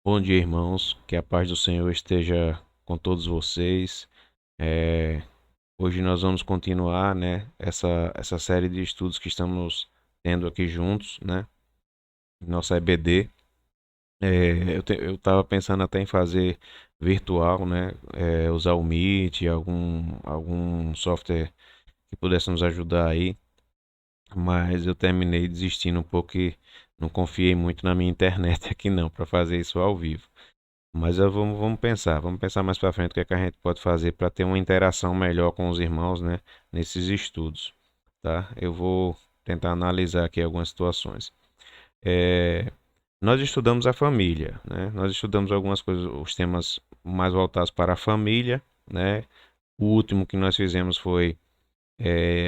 Bom dia, irmãos. Que a paz do Senhor esteja com todos vocês. É, Hoje nós vamos continuar, né, essa série de estudos que estamos tendo aqui juntos, né, nossa EBD. Eu estava pensando até em fazer virtual, né, usar o Meet, algum software que pudesse nos ajudar aí, mas eu terminei desistindo um pouco e não confiei muito na minha internet aqui não, para fazer isso ao vivo. Mas vamos pensar mais para frente o que é que a gente pode fazer para ter uma interação melhor com os irmãos, né, nesses estudos, tá? Eu vou tentar analisar aqui algumas situações. É, Nós estudamos a família, né? Nós estudamos algumas coisas, os temas mais voltados para a família, né? O último que nós fizemos foi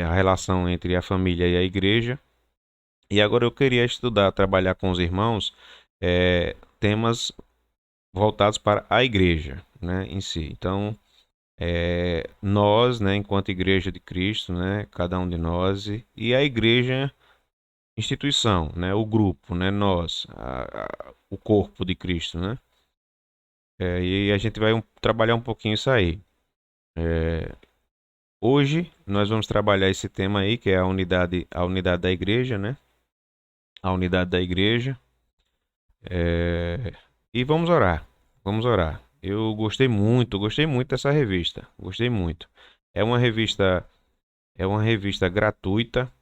a relação entre a família e a igreja. E agora eu queria estudar, trabalhar com os irmãos, temas voltados para a igreja, né, em si. Então, nós, né, enquanto Igreja de Cristo, né, cada um de nós e a igreja, instituição, né, o grupo, né, nós, o corpo de Cristo, né. E a gente vai trabalhar um pouquinho isso aí. Hoje nós vamos trabalhar esse tema aí, que é a unidade da igreja, né, a unidade da igreja. E vamos orar. Eu gostei muito dessa revista, gostei muito. É uma revista É uma revista gratuita,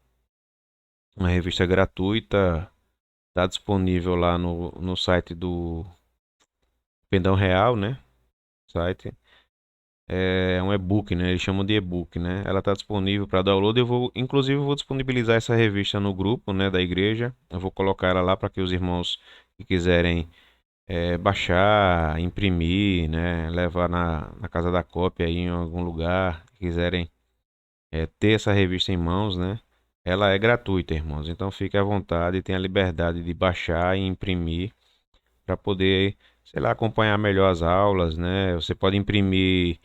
está disponível lá no site do Pendão Real, né? Site. É um e-book, né? Eles chamam de e-book, né? Ela está disponível para download. Inclusive, eu vou disponibilizar essa revista no grupo, né, da igreja. Eu vou colocar ela lá para que os irmãos que quiserem baixar, imprimir, né, levar na casa da cópia aí em algum lugar, quiserem ter essa revista em mãos, né? Ela é gratuita, irmãos. Então fique à vontade, tenha a liberdade de baixar e imprimir para poder, sei lá, acompanhar melhor as aulas, né? Você pode imprimir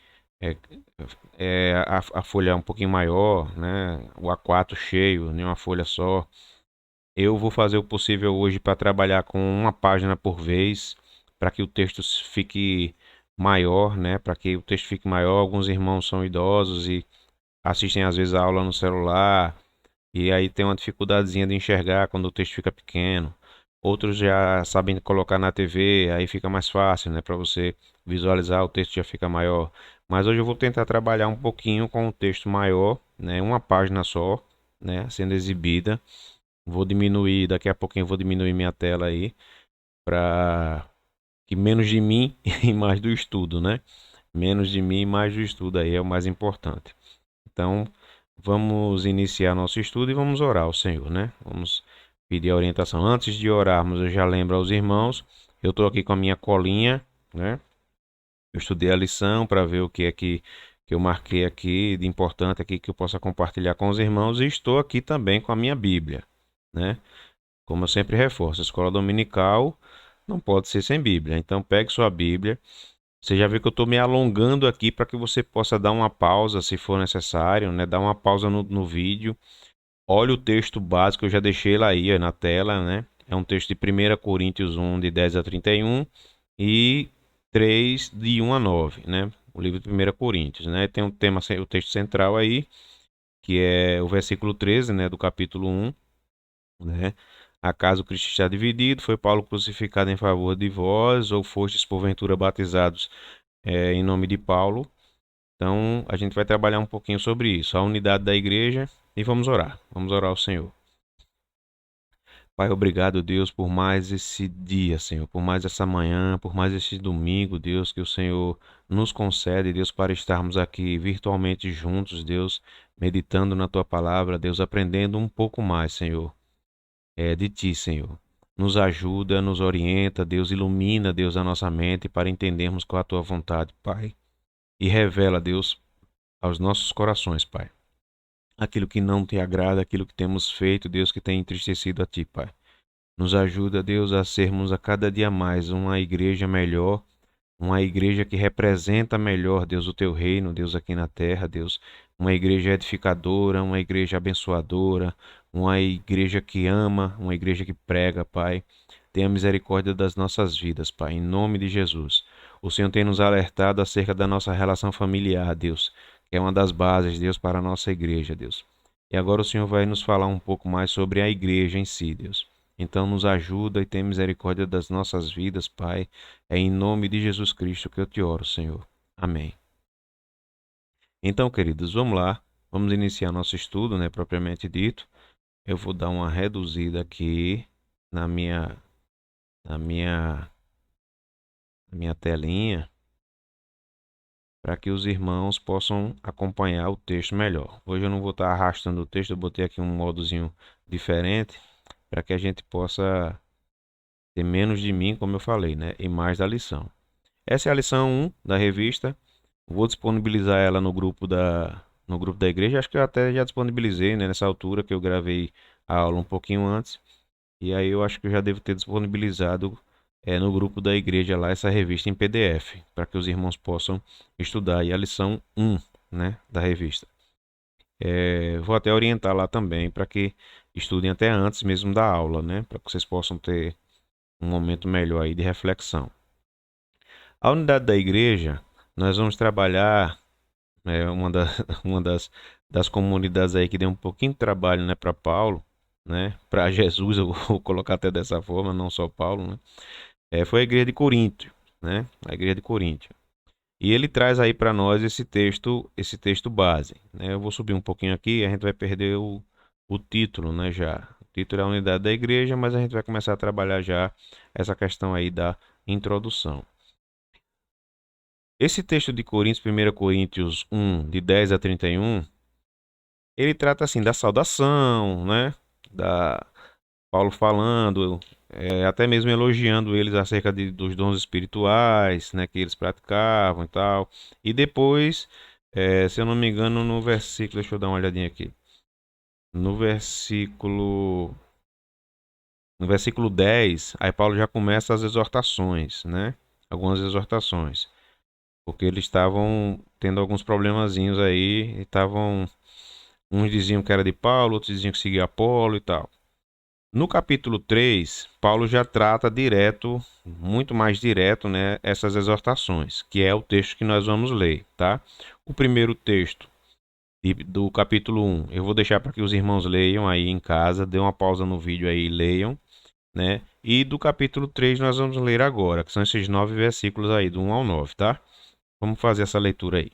é, a folha um pouquinho maior, né? O A4 cheio, em uma folha só. Eu vou fazer o possível hoje para trabalhar com uma página por vez, para que o texto fique maior, né? Para que o texto fique maior. Alguns irmãos são idosos e assistem às vezes a aula no celular e aí tem uma dificuldadezinha de enxergar quando o texto fica pequeno. Outros já sabem colocar na TV, aí fica mais fácil, né, para você visualizar, o texto já fica maior. Mas hoje eu vou tentar trabalhar um pouquinho com o texto maior, né, uma página só, né, sendo exibida. Vou diminuir, daqui a pouquinho eu vou diminuir minha tela aí para que menos de mim e mais do estudo, né? Menos de mim e mais do estudo aí é o mais importante. Então, vamos iniciar nosso estudo e vamos orar ao Senhor, né? Vamos pedir a orientação. Antes de orarmos, eu já lembro aos irmãos, eu estou aqui com a minha colinha, né? Eu estudei a lição para ver o que é que eu marquei aqui de importante aqui que eu possa compartilhar com os irmãos e estou aqui também com a minha Bíblia, né? Como eu sempre reforço, a escola dominical não pode ser sem Bíblia. Então, pegue sua Bíblia. Você já viu que eu estou me alongando aqui para que você possa dar uma pausa se for necessário, né? Dar uma pausa no vídeo. Olha o texto básico, eu já deixei ele aí ó, na tela, né? É um texto de 1 Coríntios 1, de 10 a 31 e 3, de 1 a 9, né? O livro de 1 Coríntios, né? Tem um tema, o texto central aí, que é o versículo 13, né? Do capítulo 1, né? Acaso Cristo está dividido? Foi Paulo crucificado em favor de vós? Ou fostes porventura batizados em nome de Paulo? Então, a gente vai trabalhar um pouquinho sobre isso, a unidade da igreja, e vamos orar. Vamos orar ao Senhor. Pai, obrigado, Deus, por mais esse dia, Senhor, por mais essa manhã, por mais esse domingo, Deus, que o Senhor nos concede, Deus, para estarmos aqui virtualmente juntos, Deus, meditando na tua palavra, Deus, aprendendo um pouco mais, Senhor, de ti, Senhor. Nos ajuda, nos orienta, Deus, ilumina, Deus, a nossa mente para entendermos qual a tua vontade, Pai. E revela, Deus, aos nossos corações, Pai. Aquilo que não te agrada, aquilo que temos feito, Deus, que tem entristecido a ti, Pai. Nos ajuda, Deus, a sermos a cada dia mais uma igreja melhor, uma igreja que representa melhor, Deus, o teu reino, Deus, aqui na terra, Deus. Uma igreja edificadora, uma igreja abençoadora, uma igreja que ama, uma igreja que prega, Pai. tenha misericórdia das nossas vidas, Pai, em nome de Jesus. O Senhor tem nos alertado acerca da nossa relação familiar, Deus, que é uma das bases, Deus, para a nossa igreja, Deus. E agora o Senhor vai nos falar um pouco mais sobre a igreja em si, Deus. Então nos ajuda e tenha misericórdia das nossas vidas, Pai. É em nome de Jesus Cristo que eu te oro, Senhor. Amém. Então, queridos, vamos lá. Vamos iniciar nosso estudo, né, propriamente dito. Eu vou dar uma reduzida aqui na minha na minha na minha telinha para que os irmãos possam acompanhar o texto melhor. Hoje eu não vou estar arrastando o texto, eu botei aqui um modozinho diferente para que a gente possa ter menos de mim, como eu falei, né, e mais da lição. Essa é a lição 1 da revista. Vou disponibilizar ela no grupo da igreja. Acho que eu até já disponibilizei, né, nessa altura que eu gravei a aula um pouquinho antes. E aí eu acho que eu já devo ter disponibilizado no grupo da igreja lá essa revista em PDF, para que os irmãos possam estudar. E a lição 1, né, da revista. Vou até orientar lá também para que estudem até antes mesmo da aula, né, para que vocês possam ter um momento melhor aí de reflexão. A unidade da igreja, nós vamos trabalhar uma das comunidades aí que deu um pouquinho de trabalho, né, para Paulo, né, para Jesus, eu vou colocar até dessa forma, não só Paulo, né, foi a igreja de Corinto, né, a igreja de Corinto. E ele traz aí para nós esse texto base, né. Eu vou subir um pouquinho aqui, a gente vai perder o título, né, já. O título é a unidade da igreja, mas a gente vai começar a trabalhar já essa questão aí da introdução. Esse texto de Coríntios, 1 Coríntios 1, de 10 a 31, ele trata assim da saudação, né? Da Paulo falando, até mesmo elogiando eles acerca dos dons espirituais, né? Que eles praticavam e tal. E depois, se eu não me engano, no versículo, deixa eu dar uma olhadinha aqui. No versículo 10, aí Paulo já começa as exortações, né? Algumas exortações. Porque eles estavam tendo alguns problemazinhos aí, e estavam, uns diziam que era de Paulo, outros diziam que seguia Apolo e tal. No capítulo 3, Paulo já trata direto, muito mais direto, né, essas exortações, que é o texto que nós vamos ler, tá? O primeiro texto do capítulo 1, eu vou deixar para que os irmãos leiam aí em casa, dê uma pausa no vídeo aí e leiam, né? E do capítulo 3 nós vamos ler agora, que são esses 9 versículos aí, do 1 ao 9, tá? Vamos fazer essa leitura aí.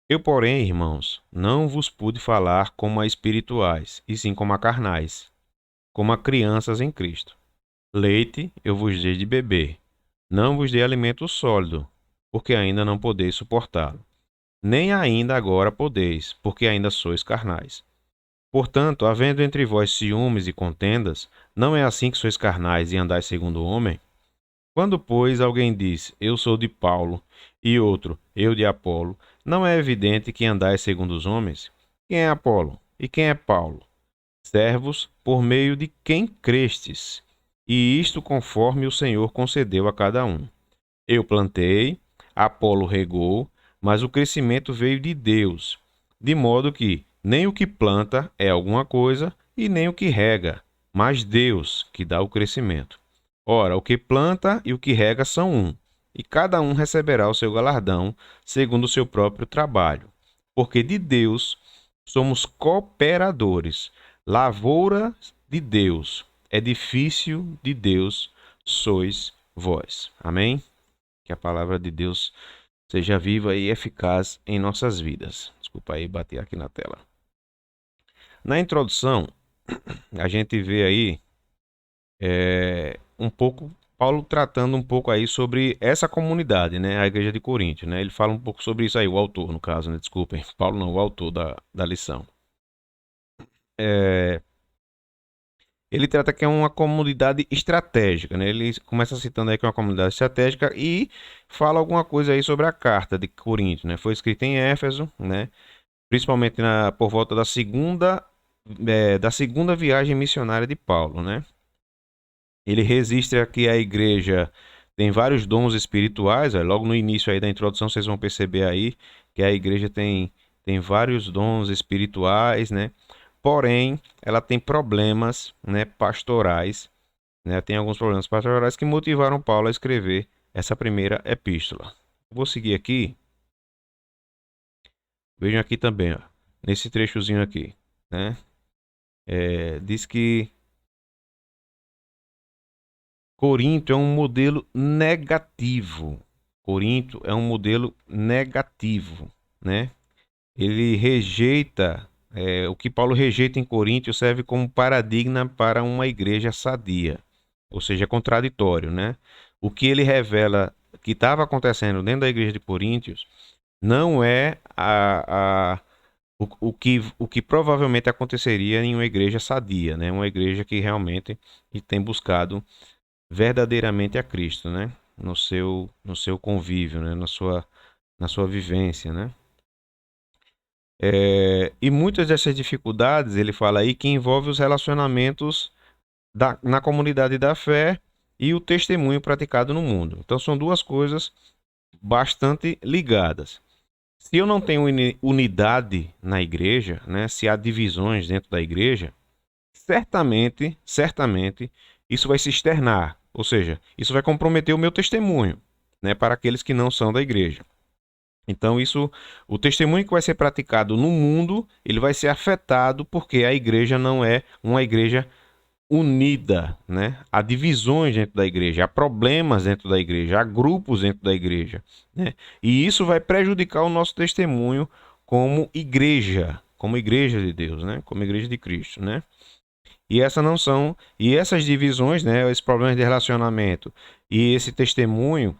Eu, porém, irmãos, não vos pude falar como a espirituais, e sim como a carnais, como a crianças em Cristo. Leite eu vos dei de beber, não vos dei alimento sólido, porque ainda não podeis suportá-lo. Nem ainda agora podeis, porque ainda sois carnais. Portanto, havendo entre vós ciúmes e contendas, não é assim que sois carnais e andais segundo o homem? Quando, pois, alguém diz, eu sou de Paulo, e outro, eu de Apolo, não é evidente que andais segundo os homens? Quem é Apolo? E quem é Paulo? Servos por meio de quem crestes, e isto conforme o Senhor concedeu a cada um. Eu plantei, Apolo regou, mas o crescimento veio de Deus, de modo que nem o que planta é alguma coisa, e nem o que rega, mas Deus que dá o crescimento. Ora, o que planta e o que rega são um, e cada um receberá o seu galardão, segundo o seu próprio trabalho. Porque de Deus somos cooperadores, lavoura de Deus, edifício de Deus sois vós. Amém? Que a palavra de Deus seja viva e eficaz em nossas vidas. Desculpa aí bater aqui na tela. Na introdução, a gente vê aí um pouco Paulo tratando um pouco aí sobre essa comunidade, né, a igreja de Corinto, né? Ele fala um pouco sobre isso aí, o autor, no caso, né? Desculpem, Paulo não, o autor da lição. Ele trata que é uma comunidade estratégica, né? Ele começa citando aí que é uma comunidade estratégica e fala alguma coisa aí sobre a carta de Corinto, né? Foi escrita em Éfeso, né? Principalmente por volta da segunda viagem missionária de Paulo, né? Ele registra que a igreja tem vários dons espirituais. Logo no início aí da introdução vocês vão perceber aí que a igreja tem vários dons espirituais, né? Porém, ela tem problemas, né, pastorais né? Tem alguns problemas pastorais que motivaram Paulo a escrever essa primeira epístola. Vou seguir aqui. Vejam aqui também, ó, nesse trechozinho aqui, né? Diz que Corinto é um modelo negativo. Corinto é um modelo negativo, né? Ele rejeita, o que Paulo rejeita em Corinto serve como paradigma para uma igreja sadia, ou seja, contraditório, né? O que ele revela que estava acontecendo dentro da igreja de Coríntios não é o que provavelmente aconteceria em uma igreja sadia, né? Uma igreja que realmente tem buscado verdadeiramente a Cristo, né? No seu convívio, né? Na sua vivência, né? E muitas dessas dificuldades, ele fala aí, que envolve os relacionamentos na comunidade da fé e o testemunho praticado no mundo. Então são duas coisas bastante ligadas. Se eu não tenho unidade na igreja, né? Se há divisões dentro da igreja, certamente, isso vai se externar, ou seja, isso vai comprometer o meu testemunho, né, para aqueles que não são da igreja. Então o testemunho que vai ser praticado no mundo, ele vai ser afetado porque a igreja não é uma igreja unida, né? Há divisões dentro da igreja, há problemas dentro da igreja, há grupos dentro da igreja, né? E isso vai prejudicar o nosso testemunho como igreja de Deus, né? Como igreja de Cristo, né? E essas divisões, né, esses problemas de relacionamento e esse testemunho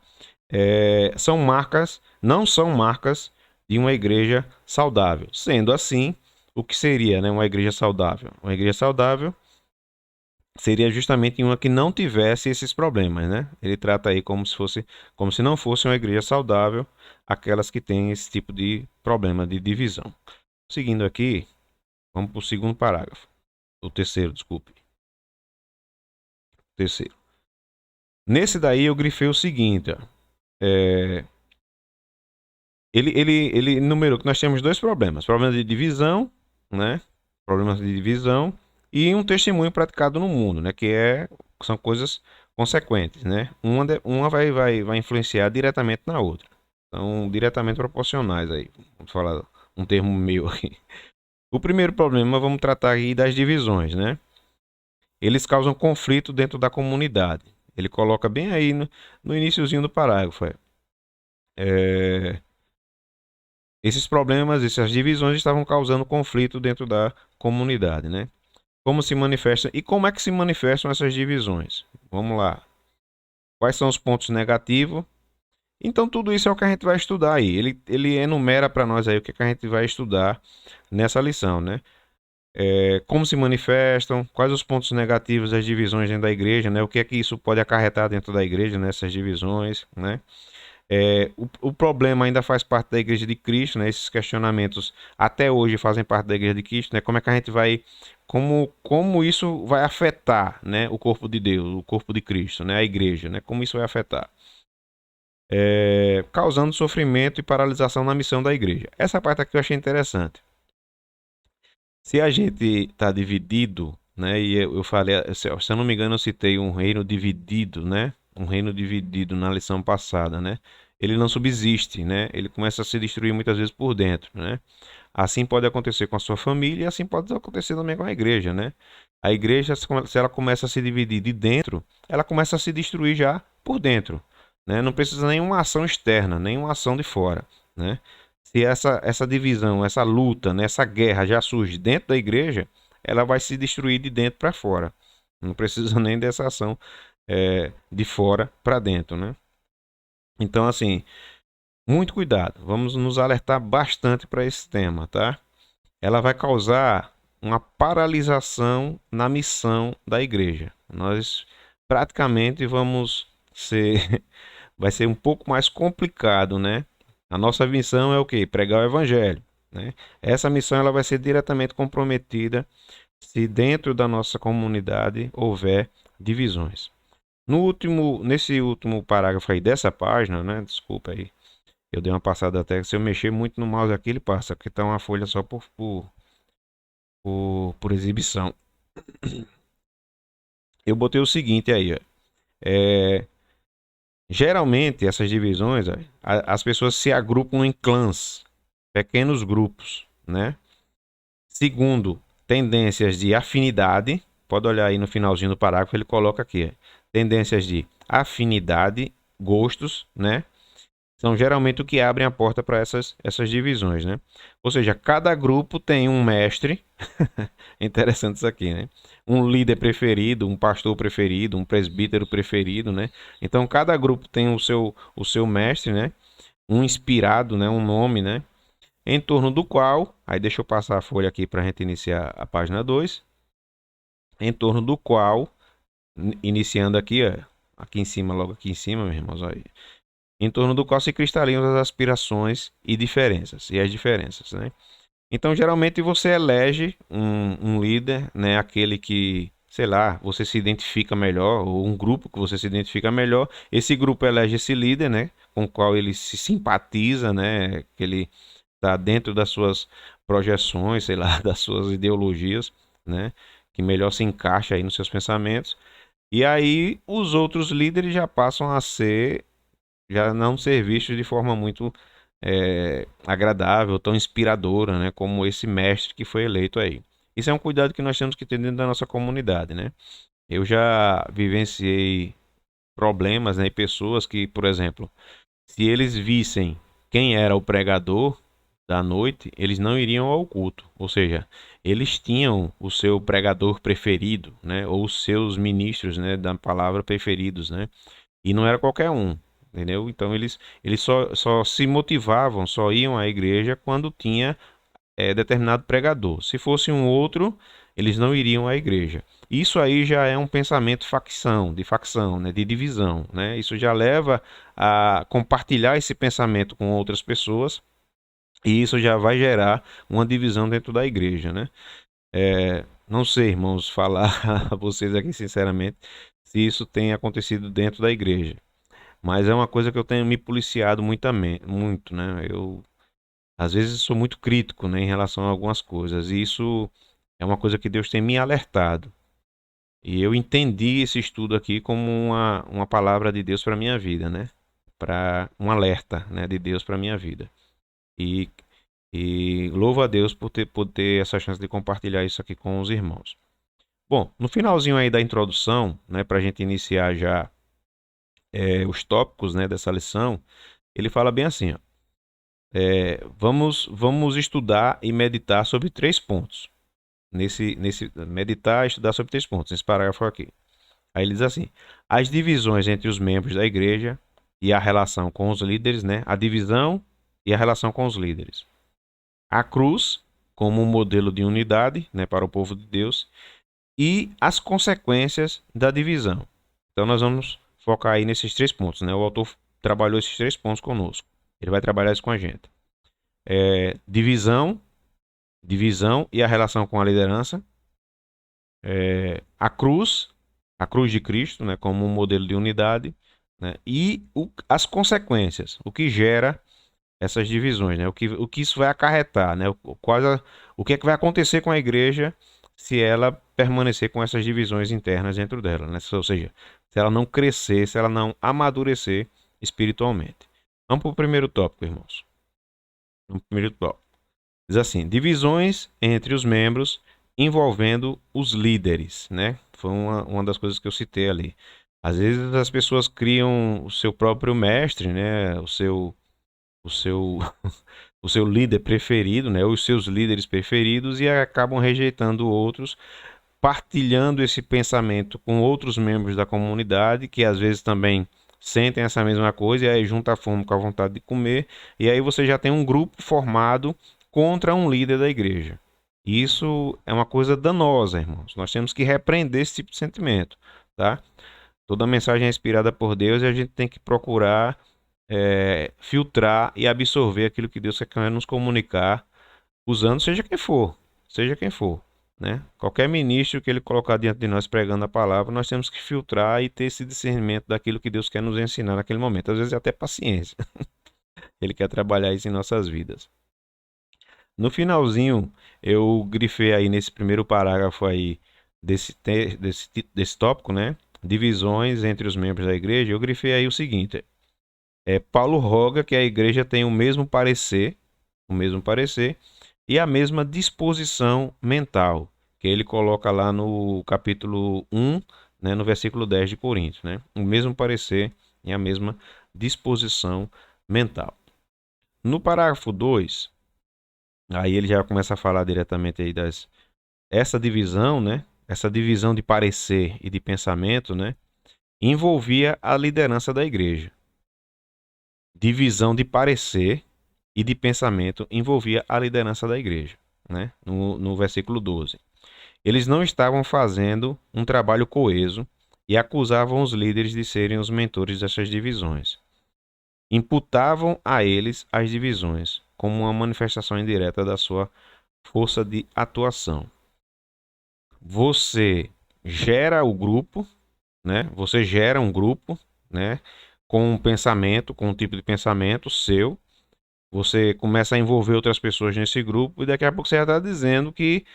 não são marcas de uma igreja saudável. Sendo assim, o que seria, né, uma igreja saudável? Uma igreja saudável seria justamente uma que não tivesse esses problemas, né? Ele trata aí como se não fosse uma igreja saudável, aquelas que têm esse tipo de problema de divisão. Seguindo aqui, vamos para o segundo parágrafo. O terceiro, desculpe. Terceiro. Nesse daí eu grifei o seguinte, ó. Ele enumerou que nós temos dois problemas: problema de divisão, né? Problemas de divisão e um testemunho praticado no mundo, né? São coisas consequentes, né? Uma vai influenciar diretamente na outra. São diretamente proporcionais aí. Vamos falar um termo meu aqui. O primeiro problema, vamos tratar aí das divisões, né? Eles causam conflito dentro da comunidade. Ele coloca bem aí no iniciozinho do parágrafo. Esses problemas, essas divisões estavam causando conflito dentro da comunidade, né? Como se manifesta e como é que se manifestam essas divisões? Vamos lá. Quais são os pontos negativos? Então tudo isso é o que a gente vai estudar aí. Ele enumera para nós aí o que a gente vai estudar nessa lição, né? Como se manifestam, quais os pontos negativos das divisões dentro da igreja, né? O que é que isso pode acarretar dentro da igreja nessas divisões, né? O problema ainda faz parte da Igreja de Cristo, né? Esses questionamentos até hoje fazem parte da Igreja de Cristo, né? Como é que a gente vai, como isso vai afetar, né? O corpo de Deus, o corpo de Cristo, né? A Igreja, né? Como isso vai afetar, causando sofrimento e paralisação na missão da Igreja. Essa parte aqui eu achei interessante. Se a gente está dividido, né? E eu falei, se eu não me engano, eu citei um reino dividido, né? Um reino dividido na lição passada, né? Ele não subsiste, né? Ele começa a se destruir muitas vezes por dentro, né? Assim pode acontecer com a sua família e assim pode acontecer também com a igreja, né? A igreja, se ela começa a se dividir de dentro, ela começa a se destruir já por dentro, né? Não precisa nenhuma ação externa, nenhuma ação de fora, né? Se essa divisão, essa luta, né, essa guerra já surge dentro da igreja, ela vai se destruir de dentro para fora. Não precisa nem dessa ação de fora para dentro, né? Então, assim, muito cuidado. Vamos nos alertar bastante para esse tema, tá? Ela vai causar uma paralisação na missão da igreja. Nós praticamente vamos ser, vai ser um pouco mais complicado, né? A nossa missão é o quê? Pregar o evangelho, né? Essa missão ela vai ser diretamente comprometida se dentro da nossa comunidade houver divisões. Nesse último parágrafo aí dessa página, né? Desculpa aí, eu dei uma passada até. Se eu mexer muito no mouse aqui, ele passa, porque tá uma folha só por exibição. eu botei o seguinte aí, ó. É, geralmente, essas divisões, ó, as pessoas se agrupam em clãs, pequenos grupos, né? Segundo, tendências de afinidade. Pode olhar aí no finalzinho do parágrafo, ele coloca aqui, ó, tendências de afinidade, gostos, né? São geralmente o que abrem a porta para essas divisões, né? Ou seja, cada grupo tem um mestre, interessante isso aqui, né? Um líder preferido, um pastor preferido, um presbítero preferido, né? Então cada grupo tem o seu mestre, né? Um inspirado, né? Um nome, né? Em torno do qual, aí deixa eu passar a folha aqui para a gente iniciar a página 2. Em torno do qual, iniciando aqui, ó, aqui em cima, logo aqui em cima, meus irmãos, ó, em torno do qual se cristalizam as aspirações e as diferenças, né? Então, geralmente você elege um líder, né? Aquele que, sei lá, você se identifica melhor, ou um grupo que você se identifica melhor. Esse grupo elege esse líder, né? Com o qual ele se simpatiza, né? Que ele está dentro das suas projeções, sei lá, das suas ideologias, né? Que melhor se encaixa aí nos seus pensamentos. E aí os outros líderes já passam a ser já não ser vistos de forma muito agradável, tão inspiradora, né, como esse mestre que foi eleito aí. Isso é um cuidado que nós temos que ter dentro da nossa comunidade, né? Eu já vivenciei problemas, né, e pessoas que, por exemplo, se eles vissem quem era o pregador da noite, eles não iriam ao culto. Ou seja, eles tinham o seu pregador preferido, né, ou os seus ministros, né, da palavra preferidos, né? E não era qualquer um, entendeu? Então eles só se motivavam, só iam à igreja quando tinha determinado pregador. Se fosse um outro, eles não iriam à igreja. Isso aí já é um pensamento facção, né, de divisão, né? Isso já leva a compartilhar esse pensamento com outras pessoas e isso já vai gerar uma divisão dentro da igreja, né? Não sei, irmãos, falar a vocês aqui sinceramente se isso tem acontecido dentro da igreja. Mas é uma coisa que eu tenho me policiado muito, né? Eu às vezes sou muito crítico, né, em relação a algumas coisas. E isso é uma coisa que Deus tem me alertado. E eu entendi esse estudo aqui como uma palavra de Deus para minha vida, né? Para um alerta, né, de Deus para minha vida. E, e louvo a Deus por ter essa chance de compartilhar isso aqui com os irmãos. Bom, no finalzinho aí da introdução, né, para a gente iniciar já os tópicos, né, dessa lição, ele fala bem assim, ó. Vamos estudar e meditar sobre 3 pontos. Nesse meditar e estudar sobre 3 pontos, nesse parágrafo aqui. Aí ele diz assim: as divisões entre os membros da igreja e a relação com os líderes, né? A divisão e a relação com os líderes. A cruz como um modelo de unidade, né, para o povo de Deus e as consequências da divisão. Então nós vamos focar aí nesses 3 pontos, né? O autor trabalhou esses 3 pontos conosco. Ele vai trabalhar isso com a gente. Divisão e a relação com a liderança, a cruz de Cristo, né, como um modelo de unidade, né, e as consequências, o que gera essas divisões, né, o que isso vai acarretar, né, o que é que vai acontecer com a igreja se ela permanecer com essas divisões internas dentro dela, né, ou seja, se ela não crescer, se ela não amadurecer espiritualmente. Vamos para o primeiro tópico, irmãos. Vamos para o primeiro tópico. Diz assim: divisões entre os membros envolvendo os líderes, né? Foi uma das coisas que eu citei ali. Às vezes as pessoas criam o seu próprio mestre, né? O seu, o seu líder preferido, né? Os seus líderes preferidos e acabam rejeitando outros, partilhando esse pensamento com outros membros da comunidade que às vezes também sentem essa mesma coisa e aí junta a fome com a vontade de comer e aí você já tem um grupo formado contra um líder da igreja. Isso é uma coisa danosa, irmãos. Nós temos que repreender esse tipo de sentimento, tá? Toda mensagem é inspirada por Deus e a gente tem que procurar filtrar e absorver aquilo que Deus quer nos comunicar, usando seja quem for, né? Qualquer ministro que ele colocar diante de nós pregando a palavra, nós temos que filtrar e ter esse discernimento daquilo que Deus quer nos ensinar naquele momento. Às vezes até paciência. Ele quer trabalhar isso em nossas vidas. No finalzinho, eu grifei aí nesse primeiro parágrafo aí desse tópico, né? Divisões entre os membros da igreja, eu grifei aí o seguinte: Paulo roga que a igreja tenha o mesmo parecer e a mesma disposição mental, que ele coloca lá no capítulo 1, né, no versículo 10 de Coríntios, né? O mesmo parecer e a mesma disposição mental. No parágrafo 2, aí ele já começa a falar diretamente aí essa divisão, né? Essa divisão de parecer e de pensamento, né? Envolvia a liderança da igreja. Divisão de parecer e de pensamento envolvia a liderança da igreja, né? No versículo 12. Eles não estavam fazendo um trabalho coeso e acusavam os líderes de serem os mentores dessas divisões. Imputavam a eles as divisões como uma manifestação indireta da sua força de atuação. Você gera o grupo, né? Você gera um grupo, né? Com um pensamento, com um tipo de pensamento seu. Você começa a envolver outras pessoas nesse grupo e daqui a pouco você já está dizendo que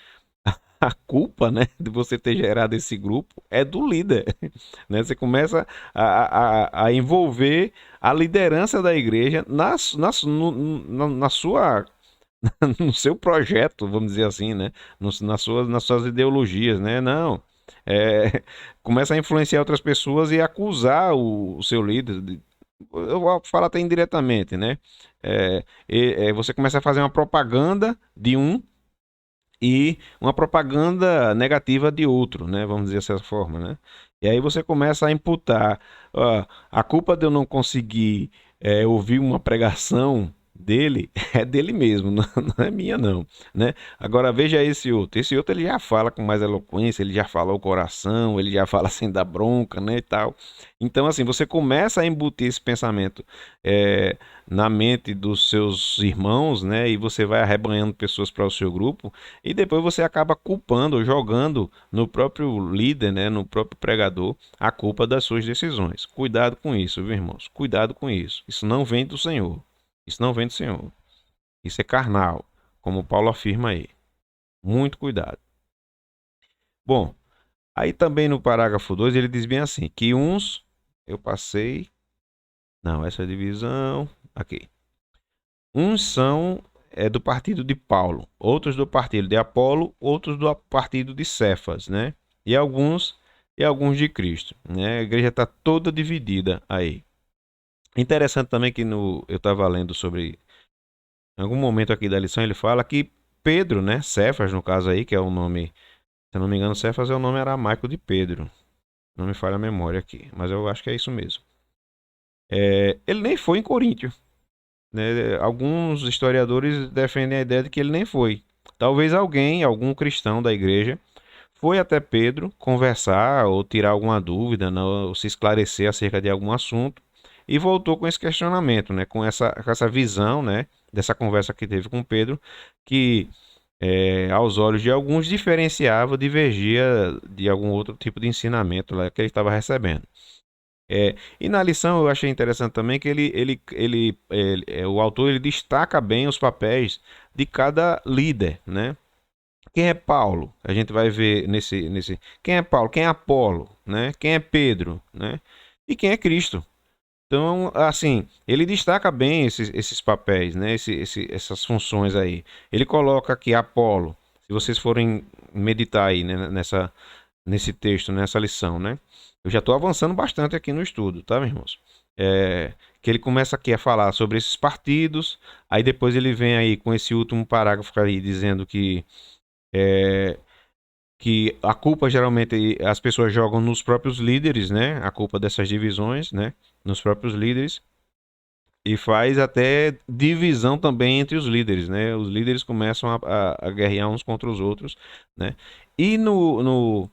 a culpa, né, de você ter gerado esse grupo é do líder, né? Você começa a envolver a liderança da igreja na sua no seu projeto, vamos dizer assim, né? Nas suas ideologias, né? Não. Começa a influenciar outras pessoas e acusar o seu líder. Eu vou falar até indiretamente, né? Você começa a fazer uma propaganda de um e uma propaganda negativa de outro, né? Vamos dizer dessa forma, né? E aí você começa a imputar a culpa de eu não conseguir ouvir uma pregação dele é dele mesmo, não é minha não, né? Agora veja esse outro ele já fala com mais eloquência, ele já fala o coração, ele já fala sem dar bronca, né, e tal. Então assim, você começa a embutir esse pensamento na mente dos seus irmãos, né, e você vai arrebanhando pessoas para o seu grupo e depois você acaba culpando, jogando no próprio líder, né, no próprio pregador, a culpa das suas decisões. Cuidado com isso, viu, irmãos? Cuidado com isso. Isso não vem do Senhor. Isso não vem do Senhor. Isso é carnal, como Paulo afirma aí. Muito cuidado. Bom, aí também no parágrafo 2 ele diz bem assim, que uns, eu passei, não, essa divisão, aqui. Uns são do partido de Paulo, outros do partido de Apolo, outros do partido de Cefas, né? E alguns de Cristo, né? A igreja está toda dividida aí. Interessante também que eu estava lendo sobre, em algum momento aqui da lição ele fala que Pedro, né? Cefas no caso aí, que é o nome, se eu não me engano, Cefas é o nome aramaico de Pedro. Não me falha a memória aqui, mas eu acho que é isso mesmo. Ele nem foi em Coríntio, né? Alguns historiadores defendem a ideia de que ele nem foi. Talvez algum cristão da igreja, foi até Pedro conversar ou tirar alguma dúvida, né, ou se esclarecer acerca de algum assunto e voltou com esse questionamento, né, com essa visão, né, dessa conversa que teve com Pedro, que aos olhos de alguns divergia de algum outro tipo de ensinamento lá que ele estava recebendo. E na lição eu achei interessante também que o autor ele destaca bem os papéis de cada líder, né? Quem é Paulo? A gente vai ver quem é Paulo, quem é Apolo, né? Quem é Pedro, né? E quem é Cristo. Então, assim, ele destaca bem esses papéis, né? Essas funções aí. Ele coloca aqui Apolo, se vocês forem meditar aí, né, nesse texto, nessa lição, né? Eu já estou avançando bastante aqui no estudo, tá, meus irmãos? Que ele começa aqui a falar sobre esses partidos, aí depois ele vem aí com esse último parágrafo aí dizendo que a culpa geralmente as pessoas jogam nos próprios líderes, né? A culpa dessas divisões, né? Nos próprios líderes. E faz até divisão também entre os líderes, né? Os líderes começam a guerrear uns contra os outros, né? E no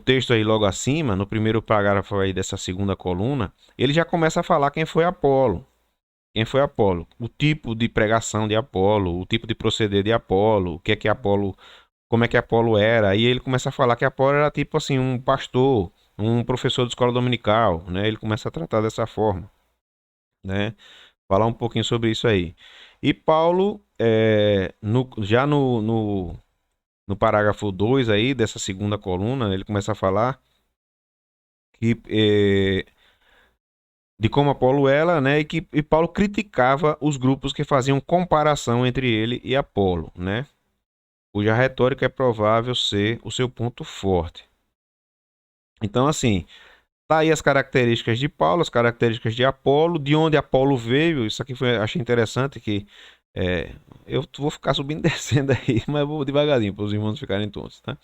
texto aí logo acima, no primeiro parágrafo aí dessa segunda coluna, ele já começa a falar quem foi Apolo. Quem foi Apolo? O tipo de pregação de Apolo, o tipo de proceder de Apolo, o que é que Apolo, como é que Apolo era. Aí ele começa a falar que Apolo era tipo assim, um pastor, um professor de escola dominical, né? Ele começa a tratar dessa forma, né? Falar um pouquinho sobre isso aí. E Paulo, já no no parágrafo 2 aí dessa segunda coluna, ele começa a falar que, de como Apolo era, né, e Paulo criticava os grupos que faziam comparação entre ele e Apolo, né, cuja retórica é provável ser o seu ponto forte. Então, assim, tá aí as características de Paulo, as características de Apolo, de onde Apolo veio. Isso aqui achei interessante que é, eu vou ficar subindo e descendo aí, mas vou devagarinho para os irmãos ficarem tontos, tá?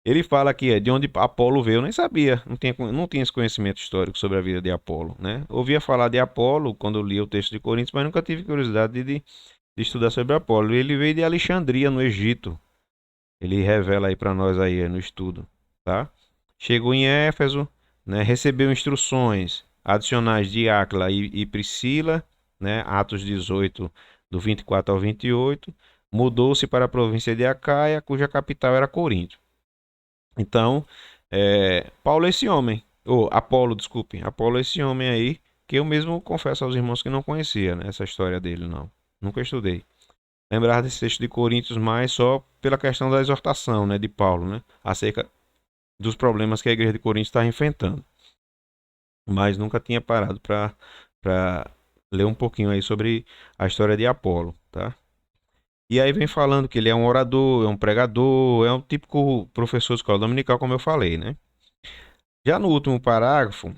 Ele fala aqui, de onde Apolo veio, eu nem sabia, não tinha esse conhecimento histórico sobre a vida de Apolo, né? Ouvia falar de Apolo quando eu lia o texto de Coríntios, mas nunca tive curiosidade de estudar sobre Apolo. Ele veio de Alexandria, no Egito. Ele revela aí para nós aí no estudo, tá? Chegou em Éfeso, né? Recebeu instruções adicionais de Áquila e Priscila, né? Atos 18, do 24 ao 28. Mudou-se para a província de Acaia, cuja capital era Corinto. Então, Paulo é esse homem, ou Apolo, desculpe, Apolo é esse homem aí, que eu mesmo confesso aos irmãos que não conhecia, né, essa história dele, não. Nunca estudei. Lembrar desse texto de Coríntios mais só pela questão da exortação, né, de Paulo, né, acerca dos problemas que a igreja de Coríntios está enfrentando. Mas nunca tinha parado para ler um pouquinho aí sobre a história de Apolo, tá? E aí vem falando que ele é um orador, é um pregador, é um típico professor de escola dominical, como eu falei, né? Já no último parágrafo,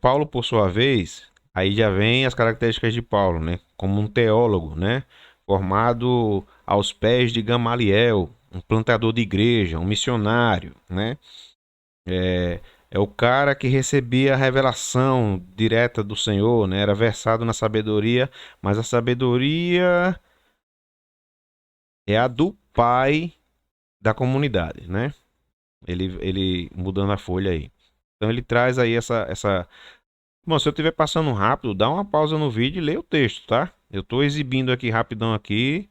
Paulo, por sua vez, aí já vem as características de Paulo, né? Como um teólogo, né? Formado aos pés de Gamaliel, um plantador de igreja, um missionário, né? É o cara que recebia a revelação direta do Senhor, né? Era versado na sabedoria, mas a sabedoria é a do pai da comunidade, né? Ele mudando a folha aí. Então ele traz aí essa. Bom, se eu estiver passando rápido, dá uma pausa no vídeo e lê o texto, tá? Eu estou exibindo aqui rapidão aqui,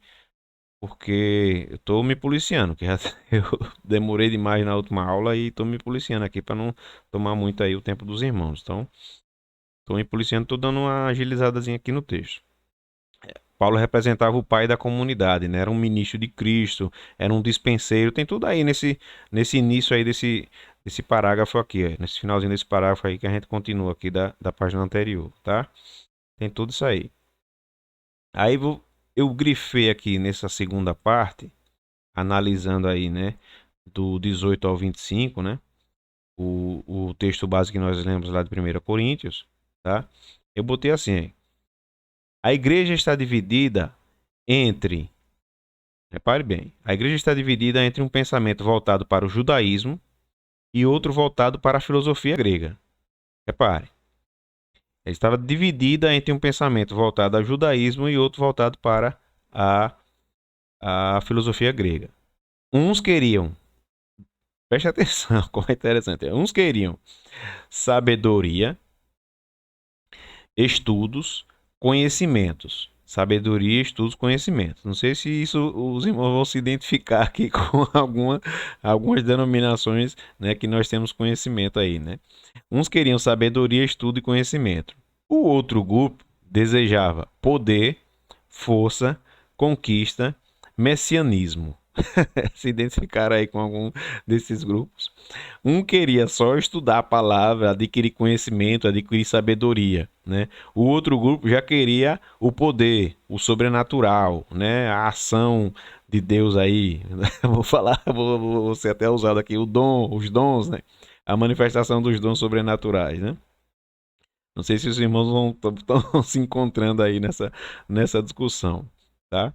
porque eu estou me policiando, que eu demorei demais na última aula e estou me policiando aqui para não tomar muito aí o tempo dos irmãos. Então, estou me policiando, estou dando uma agilizadazinha aqui no texto. Paulo representava o pai da comunidade, né? Era um ministro de Cristo, era um dispenseiro, tem tudo aí nesse início aí desse parágrafo aqui, nesse finalzinho desse parágrafo aí que a gente continua aqui da página anterior, tá? Tem tudo isso aí. Aí eu grifei aqui nessa segunda parte, analisando aí, né, do 18 ao 25, né? O texto básico que nós lemos lá de 1 Coríntios, tá? Eu botei assim, a igreja está dividida entre, repare bem, a igreja está dividida entre um pensamento voltado para o judaísmo e outro voltado para a filosofia grega. Repare, ela estava dividida entre um pensamento voltado ao judaísmo e outro voltado para a filosofia grega. Uns queriam, preste atenção, como é interessante, uns queriam sabedoria, estudos, conhecimentos. Sabedoria, estudos, conhecimentos. Não sei se isso os irmãos vão se identificar aqui com algumas denominações, né, que nós temos conhecimento aí, né? Uns queriam sabedoria, estudo e conhecimento. O outro grupo desejava poder, força, conquista, messianismo. Se identificar aí com algum desses grupos. Um queria só estudar a palavra, adquirir conhecimento, adquirir sabedoria, né? O outro grupo já queria o poder, o sobrenatural, né? A ação de Deus aí. Vou falar, vou ser até usado aqui, os dons, né? A manifestação dos dons sobrenaturais, né? Não sei se os irmãos estão se encontrando aí nessa discussão, tá?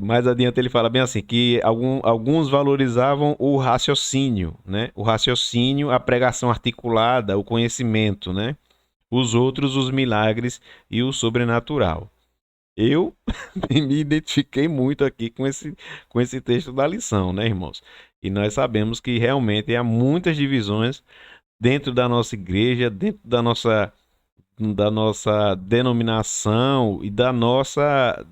Mais adiante ele fala bem assim, que alguns valorizavam o raciocínio, né? O raciocínio, a pregação articulada, o conhecimento, né? Os outros, os milagres e o sobrenatural. Eu me identifiquei muito aqui com esse texto da lição, né, irmãos? E nós sabemos que realmente há muitas divisões dentro da nossa igreja, dentro da nossa denominação e da nossa,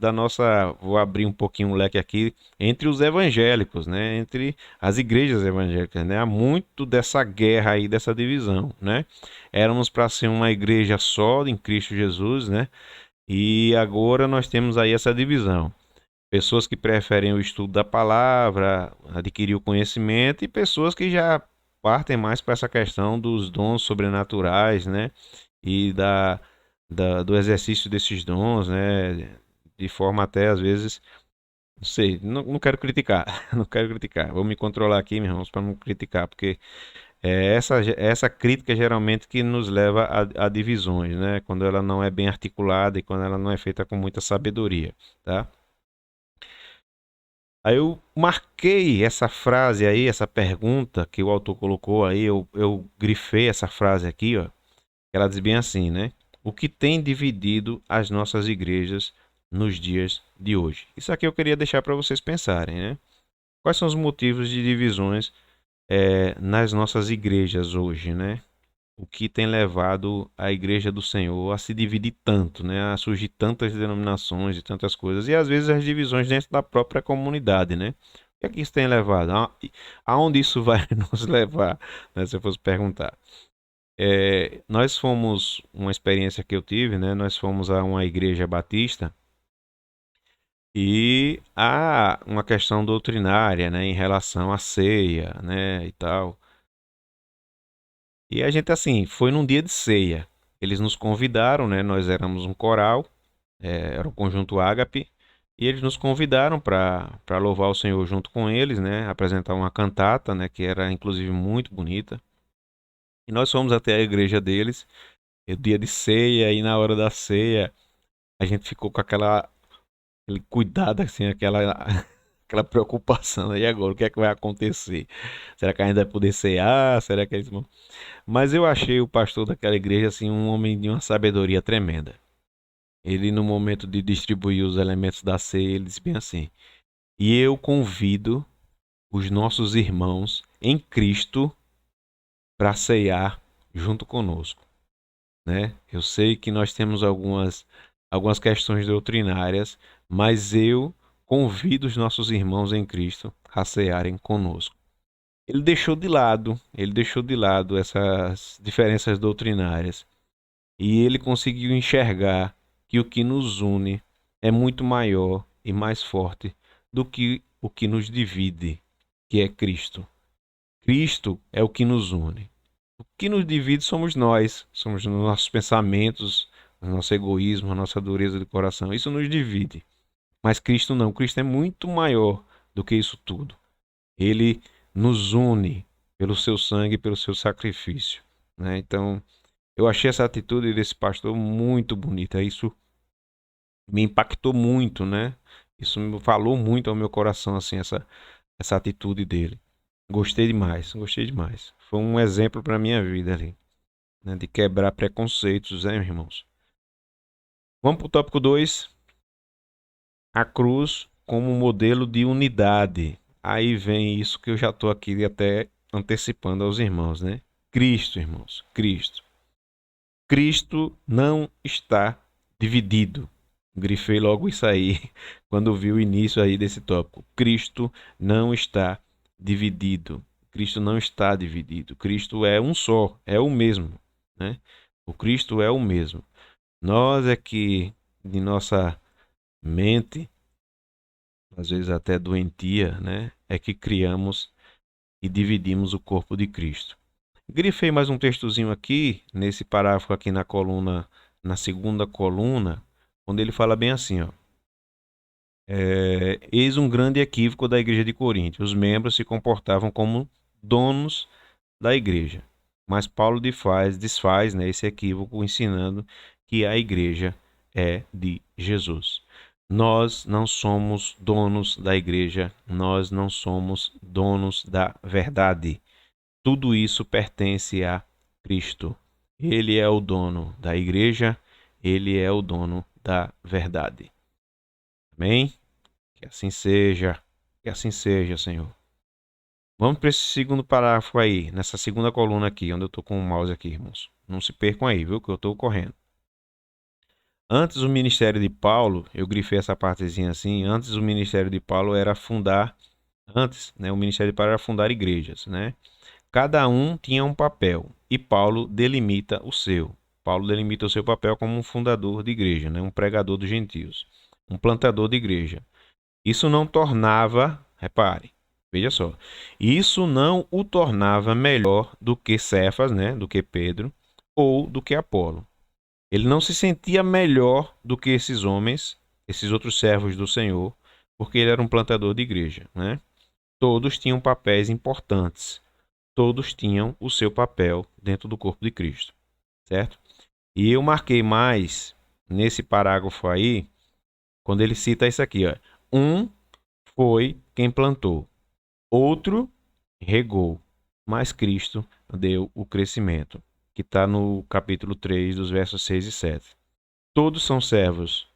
vou abrir um pouquinho o leque aqui, entre os evangélicos, né? Entre as igrejas evangélicas, né? Há muito dessa guerra aí, dessa divisão, né? Éramos para ser uma igreja só em Cristo Jesus, né? E agora nós temos aí essa divisão. Pessoas que preferem o estudo da palavra, adquirir o conhecimento, e pessoas que já partem mais para essa questão dos dons sobrenaturais, né? E do exercício desses dons, né? De forma até, às vezes, não sei, não quero criticar, não quero criticar. Vou me controlar aqui, meus irmãos, para não criticar, porque é essa crítica geralmente que nos leva a divisões, né? Quando ela não é bem articulada e quando ela não é feita com muita sabedoria, tá? Aí eu marquei essa frase aí, essa pergunta que o autor colocou aí, eu grifei essa frase aqui, ó. Ela diz bem assim, né? O que tem dividido as nossas igrejas nos dias de hoje? Isso aqui eu queria deixar para vocês pensarem, né? Quais são os motivos de divisões nas nossas igrejas hoje, né? O que tem levado a igreja do Senhor a se dividir tanto, né? A surgir tantas denominações e tantas coisas, e às vezes as divisões dentro da própria comunidade, né? O que é que isso tem levado? Aonde isso vai nos levar, né? Se eu fosse perguntar. Nós fomos, uma experiência que eu tive, né? Nós fomos a uma igreja batista e há uma questão doutrinária, né? Em relação à ceia, né? E tal. E a gente, assim, foi num dia de ceia. Eles nos convidaram, né? Nós éramos um coral, era o Conjunto Ágape, e eles nos convidaram para louvar o Senhor junto com eles, né? Apresentar uma cantata, né? Que era inclusive muito bonita. E nós fomos até a igreja deles, o dia de ceia, e na hora da ceia a gente ficou com aquele cuidado, assim, aquela preocupação. E agora, o que é que vai acontecer? Será que a gente vai poder cear? Será que eles vão. Mas eu achei o pastor daquela igreja assim um homem de uma sabedoria tremenda. Ele no momento de distribuir os elementos da ceia, ele disse bem assim: "E eu convido os nossos irmãos em Cristo para ceiar junto conosco, né? Eu sei que nós temos algumas questões doutrinárias, mas eu convido os nossos irmãos em Cristo a cearem conosco." Ele deixou de lado essas diferenças doutrinárias. E ele conseguiu enxergar que o que nos une é muito maior e mais forte do que o que nos divide, que é Cristo. Cristo é o que nos une. O que nos divide somos os nossos pensamentos, o nosso egoísmo, a nossa dureza de coração. Isso nos divide. Mas Cristo não. Cristo é muito maior do que isso tudo. Ele nos une pelo seu sangue, pelo seu sacrifício, né? Então, eu achei essa atitude desse pastor muito bonita. Isso me impactou muito, né? Isso me falou muito ao meu coração, assim, essa atitude dele. Gostei demais, gostei demais. Foi um exemplo para minha vida ali, né? De quebrar preconceitos, né, irmãos? Vamos para o tópico 2. A cruz como modelo de unidade. Aí vem isso que eu já estou aqui até antecipando aos irmãos, né? Cristo, irmãos, Cristo. Cristo não está dividido. Grifei logo isso aí quando vi o início aí desse tópico. Cristo não está dividido. Cristo não está dividido. Cristo é um só, é o mesmo, né? O Cristo é o mesmo. Nós é que de nossa mente, às vezes até doentia, né, é que criamos e dividimos o corpo de Cristo. Grifei mais um textozinho aqui, nesse parágrafo aqui na coluna, na segunda coluna, onde ele fala bem assim, ó. Eis um grande equívoco da igreja de Corinto. Os membros se comportavam como donos da igreja. Mas Paulo desfaz, né, esse equívoco ensinando que a igreja é de Jesus. Nós não somos donos da igreja, nós não somos donos da verdade. Tudo isso pertence a Cristo. Ele é o dono da igreja, ele é o dono da verdade. Amém? Que assim seja, que assim seja, Senhor. Vamos para esse segundo parágrafo aí, nessa segunda coluna aqui, onde eu estou com o mouse aqui, irmãos. Não se percam aí, viu? Que eu estou correndo. Antes o ministério de Paulo, eu grifei essa partezinha assim, antes o ministério de Paulo era fundar, antes, né, o ministério de Paulo era fundar igrejas, né? Cada um tinha um papel e Paulo delimita o seu. Paulo delimita o seu papel como um fundador de igreja, né? Um pregador dos gentios, um plantador de igreja. Isso não tornava, repare, veja só, isso não o tornava melhor do que Cefas, né, do que Pedro, ou do que Apolo. Ele não se sentia melhor do que esses homens, esses outros servos do Senhor, porque ele era um plantador de igreja, né? Todos tinham papéis importantes, todos tinham o seu papel dentro do corpo de Cristo, certo? E eu marquei mais nesse parágrafo aí, quando ele cita isso aqui, ó. Um foi quem plantou, outro regou, mas Cristo deu o crescimento, que está no capítulo 3, dos versos 6 e 7. Todos são servos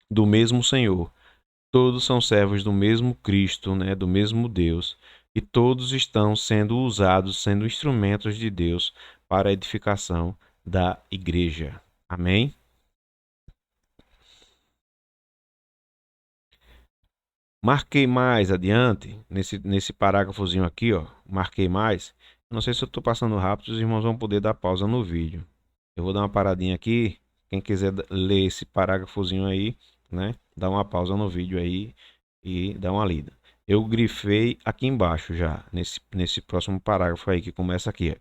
do mesmo Senhor, todos são servos do mesmo Cristo, né, do mesmo Deus, e todos estão sendo usados, sendo instrumentos de Deus para a edificação da igreja. Amém? Marquei mais adiante, nesse parágrafozinho aqui, ó, marquei mais. Não sei se eu estou passando rápido, os irmãos vão poder dar pausa no vídeo. Eu vou dar uma paradinha aqui. Quem quiser ler esse parágrafozinho aí, né, dá uma pausa no vídeo aí e dá uma lida. Eu grifei aqui embaixo já, nesse próximo parágrafo aí que começa aqui.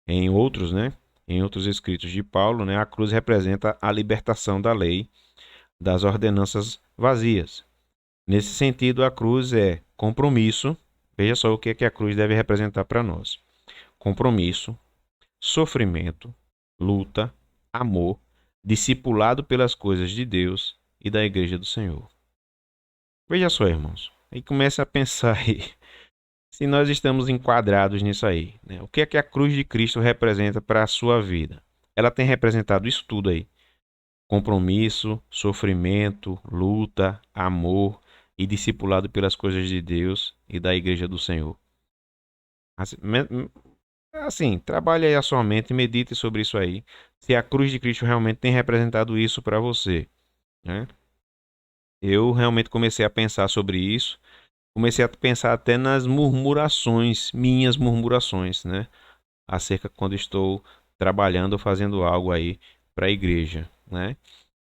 Em outros, né, em outros escritos de Paulo, né, a cruz representa a libertação da lei, das ordenanças vazias. Nesse sentido, a cruz é compromisso. Veja só o que é que a cruz deve representar para nós: compromisso, sofrimento, luta, amor, discipulado pelas coisas de Deus e da igreja do Senhor. Veja só, irmãos, aí começa a pensar aí, se nós estamos enquadrados nisso aí, né? O que é que a cruz de Cristo representa para a sua vida? Ela tem representado isso tudo aí: compromisso, sofrimento, luta, amor e discipulado pelas coisas de Deus e da igreja do Senhor. Assim, trabalhe aí a sua mente e medite sobre isso aí. Se a cruz de Cristo realmente tem representado isso para você, né? Eu realmente comecei a pensar sobre isso. Comecei a pensar até nas murmurações, minhas murmurações, né? Acerca quando estou trabalhando ou fazendo algo aí para a igreja, né?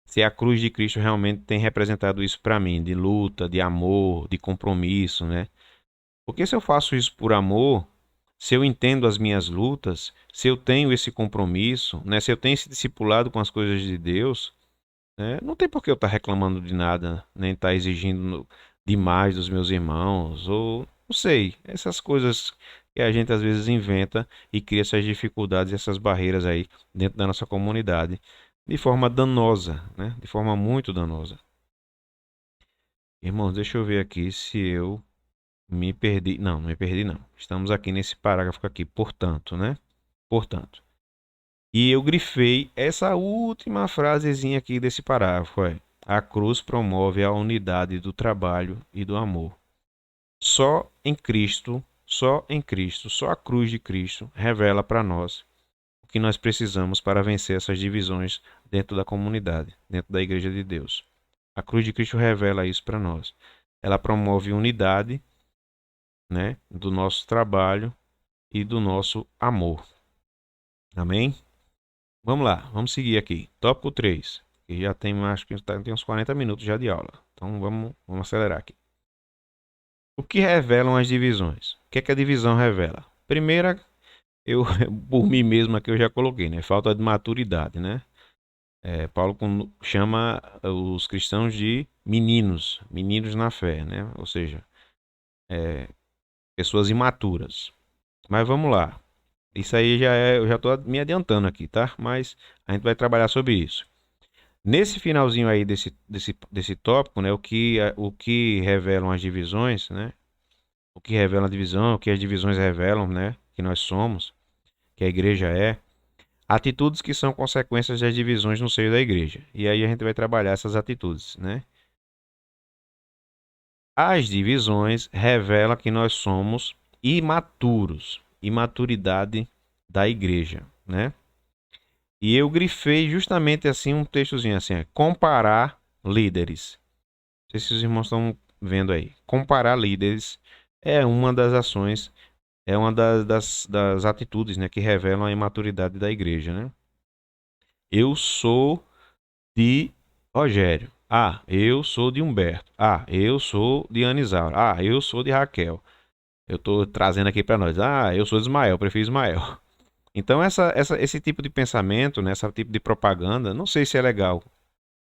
Se a cruz de Cristo realmente tem representado isso para mim, de luta, de amor, de compromisso, né? Porque se eu faço isso por amor, se eu entendo as minhas lutas, se eu tenho esse compromisso, né? Se eu tenho esse discipulado com as coisas de Deus, né? Não tem por que eu estar reclamando de nada, nem estar exigindo demais dos meus irmãos, ou não sei, essas coisas que a gente às vezes inventa e cria essas dificuldades, essas barreiras aí dentro da nossa comunidade, de forma danosa, né? De forma muito danosa. Irmãos, deixa eu ver aqui se eu me perdi. Não, não me perdi não. Estamos aqui nesse parágrafo aqui, portanto, né? Portanto. E eu grifei essa última frasezinha aqui desse parágrafo, é: a cruz promove a unidade do trabalho e do amor. Só em Cristo, só a cruz de Cristo revela para nós o que nós precisamos para vencer essas divisões dentro da comunidade, dentro da igreja de Deus. A cruz de Cristo revela isso para nós. Ela promove unidade, né, do nosso trabalho e do nosso amor. Amém? Vamos lá, vamos seguir aqui. Tópico 3, que já tem, acho que tem uns 40 minutos já de aula. Então vamos acelerar aqui. O que revelam as divisões? O que é que a divisão revela? Primeira, eu por mim mesmo aqui eu já coloquei, né? Falta de maturidade, né? Paulo chama os cristãos de meninos, meninos na fé, né? Ou seja, pessoas imaturas. Mas vamos lá. Isso aí já é, eu já estou me adiantando aqui, tá? Mas a gente vai trabalhar sobre isso. Nesse finalzinho aí desse tópico, né? O que revelam as divisões, né? O que revela a divisão, o que as divisões revelam, né? Que nós somos, que a igreja é. Atitudes que são consequências das divisões no seio da igreja. E aí a gente vai trabalhar essas atitudes, né? As divisões revelam que nós somos imaturos, imaturidade da igreja, né? E eu grifei justamente assim um textozinho assim, comparar líderes. Não sei se os irmãos estão vendo aí. Comparar líderes é uma das ações, é uma das atitudes, né, que revelam a imaturidade da igreja, né? Eu sou de Rogério. Ah, eu sou de Humberto. Ah, eu sou de Anisaura. Ah, eu sou de Raquel. Eu estou trazendo aqui para nós. Ah, eu sou de Ismael, prefiro Ismael. Então, esse tipo de pensamento, né, esse tipo de propaganda, não sei se é legal.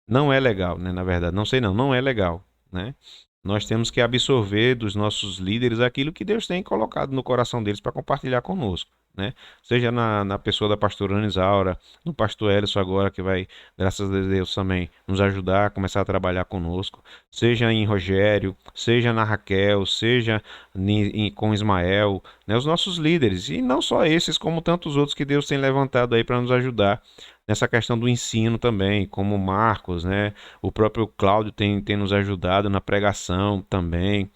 Não é legal, né? Na verdade, não sei não, não é legal, né? Nós temos que absorver dos nossos líderes aquilo que Deus tem colocado no coração deles para compartilhar conosco, né? Seja na pessoa da pastora Anisaura, no pastor Elison agora, que vai, graças a Deus também, nos ajudar a começar a trabalhar conosco, seja em Rogério, seja na Raquel, seja com Ismael, né? Os nossos líderes, e não só esses, como tantos outros que Deus tem levantado aí para nos ajudar nessa questão do ensino também, como o Marcos, né? O próprio Cláudio tem nos ajudado na pregação também,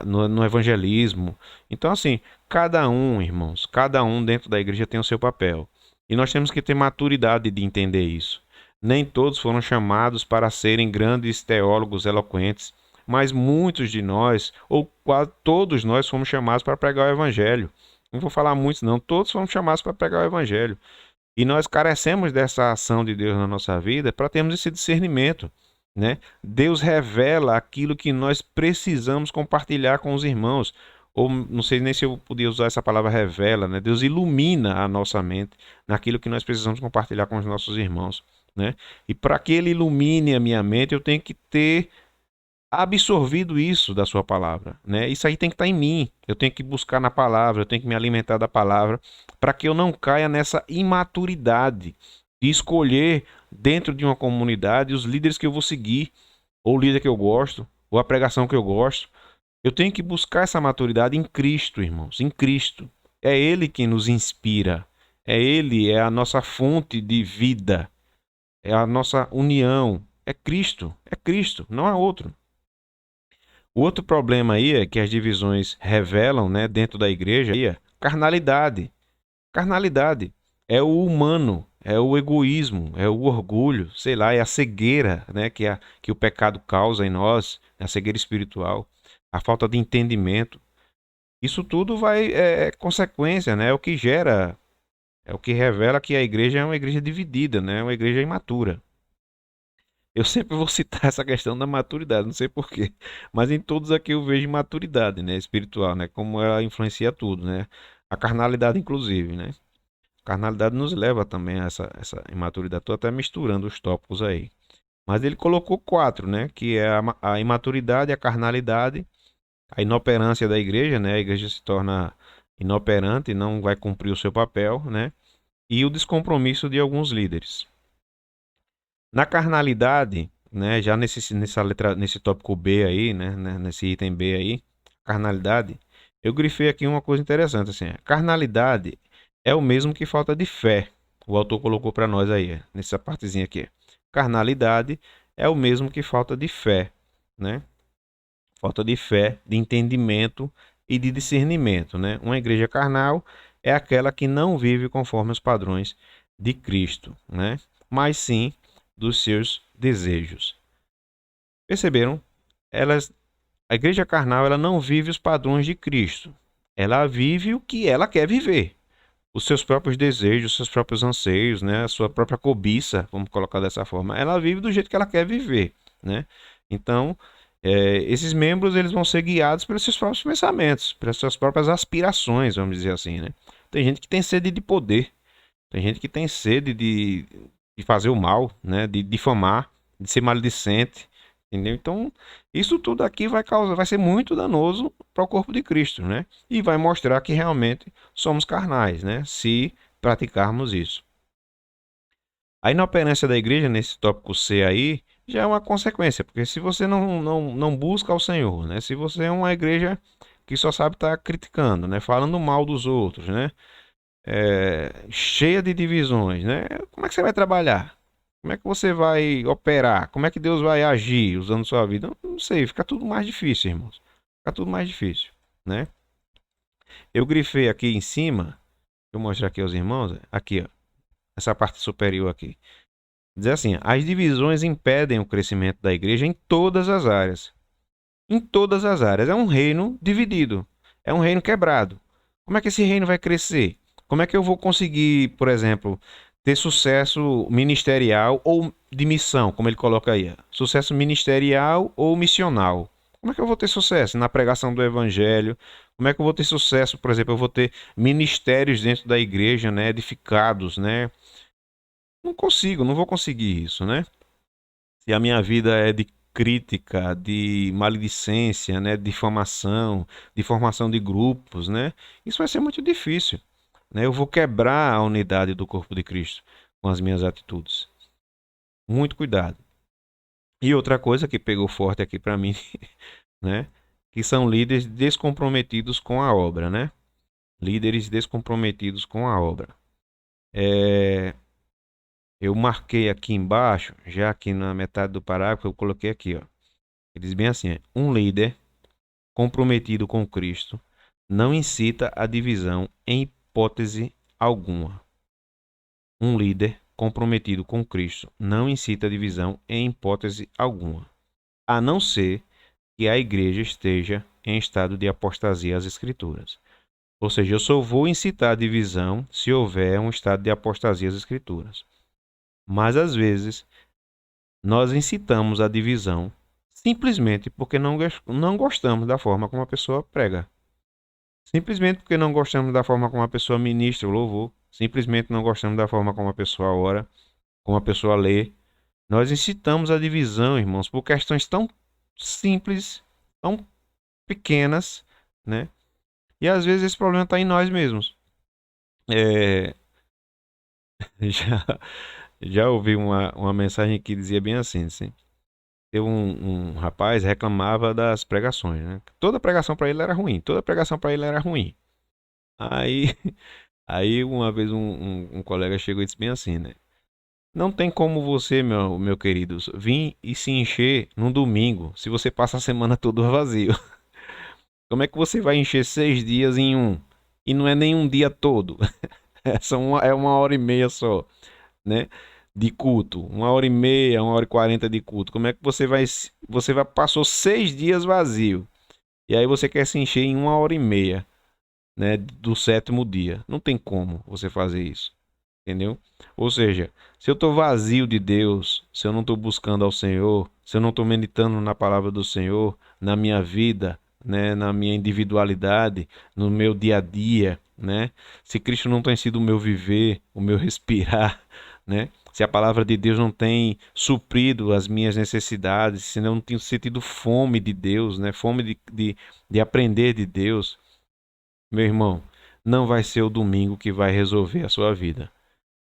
no evangelismo. Então, assim, cada um, irmãos, cada um dentro da igreja tem o seu papel. E nós temos que ter maturidade de entender isso. Nem todos foram chamados para serem grandes teólogos eloquentes, mas muitos de nós, ou quase todos nós, fomos chamados para pregar o evangelho. Não vou falar muitos, não, todos fomos chamados para pregar o evangelho. E nós carecemos dessa ação de Deus na nossa vida para termos esse discernimento, né? Deus revela aquilo que nós precisamos compartilhar com os irmãos. Ou não sei nem se eu podia usar essa palavra revela, né? Deus ilumina a nossa mente naquilo que nós precisamos compartilhar com os nossos irmãos, né? E para que ele ilumine a minha mente, eu tenho que ter absorvido isso da sua palavra, né? Isso aí tem que estar em mim. Eu tenho que buscar na palavra, eu tenho que me alimentar da palavra, para que eu não caia nessa imaturidade de escolher dentro de uma comunidade os líderes que eu vou seguir, ou o líder que eu gosto, ou a pregação que eu gosto. Eu tenho que buscar essa maturidade em Cristo, irmãos, em Cristo. É Ele quem nos inspira. É Ele, é a nossa fonte de vida. É a nossa união. É Cristo, não há outro. O outro problema aí é que as divisões revelam, né, dentro da igreja, aí, carnalidade. Carnalidade é o humano, é o egoísmo, é o orgulho, sei lá, é a cegueira, né, que o pecado causa em nós, a cegueira espiritual, a falta de entendimento. Isso tudo vai é consequência, né, é o que gera, é o que revela que a igreja é uma igreja dividida, né, uma igreja imatura. Eu sempre vou citar essa questão da maturidade, não sei por quê. Mas em todos aqui eu vejo maturidade, né, espiritual, né, como ela influencia tudo, né? A carnalidade inclusive, né? A carnalidade nos leva também a essa imaturidade. Estou até misturando os tópicos aí. Mas ele colocou quatro, né, que é a imaturidade, a carnalidade, a inoperância da igreja, né? A igreja se torna inoperante, não vai cumprir o seu papel, né? E o descompromisso de alguns líderes. Na carnalidade, né, já nesse tópico B aí, né, nesse item B aí, carnalidade, eu grifei aqui uma coisa interessante, assim, carnalidade é o mesmo que falta de fé. O autor colocou para nós aí, nessa partezinha aqui. Carnalidade é o mesmo que falta de fé, né? Falta de fé, de entendimento e de discernimento, né? Uma igreja carnal é aquela que não vive conforme os padrões de Cristo, né? Mas sim dos seus desejos. Perceberam? Elas, a igreja carnal ela não vive os padrões de Cristo. Ela vive o que ela quer viver. Os seus próprios desejos, os seus próprios anseios, né? A sua própria cobiça, vamos colocar dessa forma. Ela vive do jeito que ela quer viver, né? Então, esses membros eles vão ser guiados pelos seus próprios pensamentos, pelas suas próprias aspirações, vamos dizer assim, né? Tem gente que tem sede de poder, tem gente que tem sede de fazer o mal, né? De difamar, de ser maledicente, entendeu? Então, isso tudo aqui vai ser muito danoso para o corpo de Cristo, né? E vai mostrar que realmente somos carnais, né? Se praticarmos isso. A inoperância da igreja, nesse tópico C aí, já é uma consequência, porque se você não busca o Senhor, né? Se você é uma igreja que só sabe estar criticando, né? Falando mal dos outros, né? Cheia de divisões, né? Como é que você vai trabalhar? Como é que você vai operar? Como é que Deus vai agir usando sua vida? Eu não sei, fica tudo mais difícil, irmãos. Fica tudo mais difícil, né? Eu grifei aqui em cima, deixa eu mostrar aqui aos irmãos, aqui, ó, essa parte superior aqui. Diz assim, as divisões impedem o crescimento da igreja em todas as áreas. Em todas as áreas. É um reino dividido. É um reino quebrado. Como é que esse reino vai crescer? Como é que eu vou conseguir, por exemplo, ter sucesso ministerial ou de missão, como ele coloca aí. Sucesso ministerial ou missional. Como é que eu vou ter sucesso na pregação do evangelho? Como é que eu vou ter sucesso, por exemplo, eu vou ter ministérios dentro da igreja, né, edificados, né? Não consigo, não vou conseguir isso, né? Se a minha vida é de crítica, de maledicência, né, de formação de grupos, né? Isso vai ser muito difícil, né? Eu vou quebrar a unidade do corpo de Cristo com as minhas atitudes. Muito cuidado. E outra coisa que pegou forte aqui para mim, né, que são líderes descomprometidos com a obra, né? Líderes descomprometidos com a obra. É, eu marquei aqui embaixo, já aqui na metade do parágrafo, eu coloquei aqui, ó. Ele diz bem assim: um líder comprometido com Cristo não incita a divisão em hipótese alguma. Um líder comprometido com Cristo não incita a divisão em hipótese alguma, a não ser que a igreja esteja em estado de apostasia às Escrituras. Ou seja, eu só vou incitar a divisão se houver um estado de apostasia às Escrituras. Mas às vezes nós incitamos a divisão simplesmente porque não gostamos da forma como a pessoa prega. Simplesmente porque não gostamos da forma como a pessoa ministra o louvor. Simplesmente não gostamos da forma como a pessoa ora, como a pessoa lê. Nós incitamos a divisão, irmãos, por questões tão simples, tão pequenas, né? E às vezes esse problema está em nós mesmos. É, já, já ouvi uma mensagem que dizia bem assim. Teve um rapaz reclamava das pregações, né? Toda pregação para ele era ruim, toda pregação para ele era ruim. Aí, aí uma vez um colega chegou e disse bem assim, né? Não tem como você, meu querido, vir e se encher num domingo, se você passa a semana toda vazio. Como é que você vai encher 6 dias em um? E não é nem um dia todo. É uma hora e meia só, né? De culto. 1 hora e meia, 1 hora e 40 de culto. Como é que passou 6 dias vazio. E aí você quer se encher em 1 hora e meia, né? Do sétimo dia. Não tem como você fazer isso. Entendeu? Ou seja, se eu estou vazio de Deus, se eu não estou buscando ao Senhor, se eu não estou meditando na palavra do Senhor, na minha vida, né, na minha individualidade, no meu dia a dia, né? Se Cristo não tem sido o meu viver, o meu respirar, né? Se a palavra de Deus não tem suprido as minhas necessidades, se eu não tenho sentido fome de Deus, né? Fome de aprender de Deus, meu irmão, não vai ser o domingo que vai resolver a sua vida.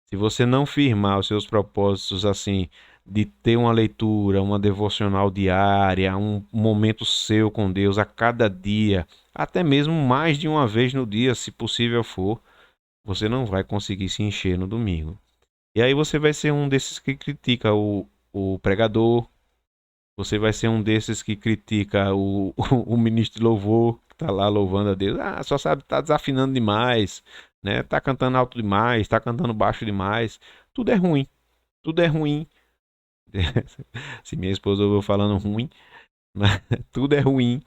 Se você não firmar os seus propósitos assim, de ter uma leitura, uma devocional diária, um momento seu com Deus a cada dia, até mesmo mais de uma vez no dia, se possível for, você não vai conseguir se encher no domingo. E aí você vai ser um desses que critica o pregador, você vai ser um desses que critica o ministro de louvor, que está lá louvando a Deus. Ah, só sabe, tá desafinando demais, né? Tá cantando alto demais, tá cantando baixo demais. Tudo é ruim, tudo é ruim. Se minha esposa ouviu falando ruim, mas tudo é ruim,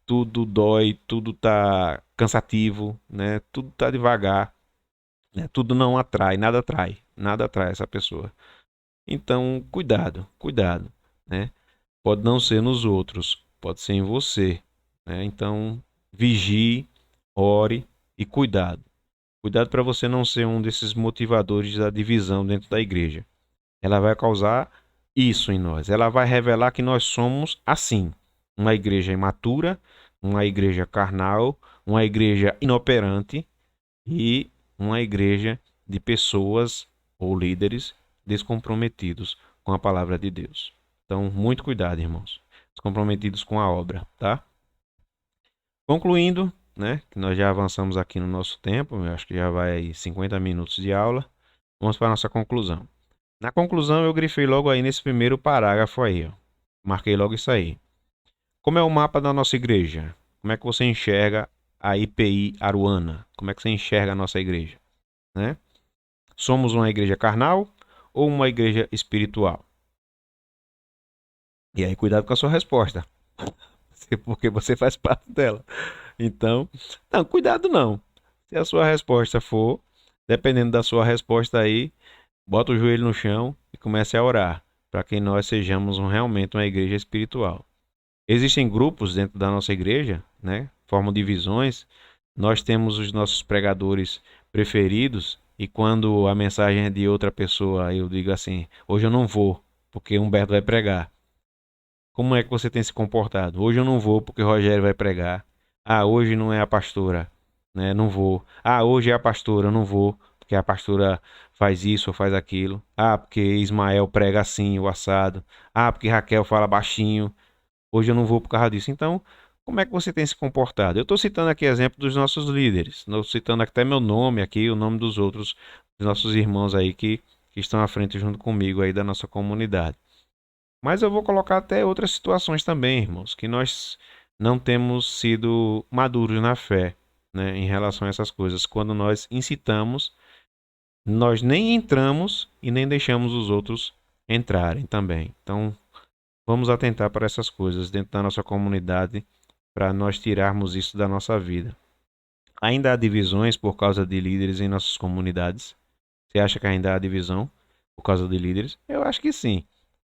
tudo dói, tudo tá cansativo, né? Tudo tá devagar, né? Tudo não atrai, nada atrai essa pessoa. Então, cuidado, cuidado, né? Pode não ser nos outros, pode ser em você, né? Então, vigie, ore e cuidado. Cuidado para você não ser um desses motivadores da divisão dentro da igreja. Ela vai causar isso em nós. Ela vai revelar que nós somos assim, uma igreja imatura, uma igreja carnal, uma igreja inoperante e uma igreja de pessoas ou líderes descomprometidos com a palavra de Deus. Então, muito cuidado, irmãos. Descomprometidos com a obra, tá? Concluindo, né, que nós já avançamos aqui no nosso tempo, eu acho que já vai aí 50 minutos de aula. Vamos para a nossa conclusão. Na conclusão, eu grifei logo aí nesse primeiro parágrafo aí, ó. Marquei logo isso aí. Como é o mapa da nossa igreja? Como é que você enxerga a IPI Aruana? Como é que você enxerga a nossa igreja, né? Somos uma igreja carnal ou uma igreja espiritual? E aí, cuidado com a sua resposta, porque você faz parte dela. Então, não, cuidado não. Se a sua resposta for, dependendo da sua resposta aí, bota o joelho no chão e comece a orar, para que nós sejamos realmente uma igreja espiritual. Existem grupos dentro da nossa igreja, né? Formam divisões. Nós temos os nossos pregadores preferidos e quando a mensagem é de outra pessoa, eu digo assim: hoje eu não vou, porque Humberto vai pregar. Como é que você tem se comportado? Hoje eu não vou, porque Rogério vai pregar. Ah, hoje não é a pastora, né? Não vou. Ah, hoje é a pastora, eu não vou, porque a pastora faz isso ou faz aquilo. Ah, porque Ismael prega assim, o assado. Ah, porque Raquel fala baixinho. Hoje eu não vou por causa disso. Então, como é que você tem se comportado? Eu estou citando aqui exemplo dos nossos líderes. Estou citando até meu nome aqui, o nome dos outros, dos nossos irmãos aí que estão à frente junto comigo aí da nossa comunidade. Mas eu vou colocar até outras situações também, irmãos, que nós não temos sido maduros na fé, né, em relação a essas coisas. Quando nós incitamos, nós nem entramos e nem deixamos os outros entrarem também. Então, vamos atentar para essas coisas dentro da nossa comunidade para nós tirarmos isso da nossa vida. Ainda há divisões por causa de líderes em nossas comunidades? Você acha que ainda há divisão por causa de líderes? Eu acho que sim.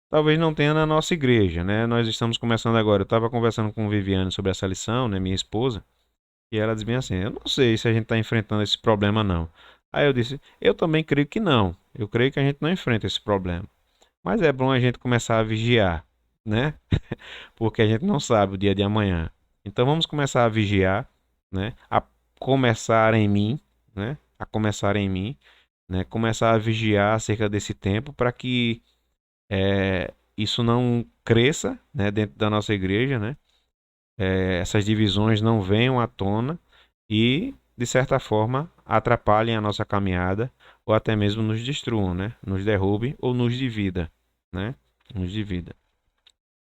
Talvez não tenha na nossa igreja, né? Nós estamos começando agora. Eu estava conversando com Viviane sobre essa lição, né? Minha esposa, e ela disse bem assim: eu não sei se a gente está enfrentando esse problema, não. Aí eu disse: eu também creio que não. Eu creio que a gente não enfrenta esse problema. Mas é bom a gente começar a vigiar, né? Porque a gente não sabe o dia de amanhã. Então vamos começar a vigiar, né? A começar em mim, né? A começar em mim, né? Começar a vigiar acerca desse tempo para que isso não cresça, né, dentro da nossa igreja, né? Essas divisões não venham à tona e, de certa forma, atrapalhem a nossa caminhada ou até mesmo nos destruam, né? Nos derrubem ou nos divida, né? Nos divida.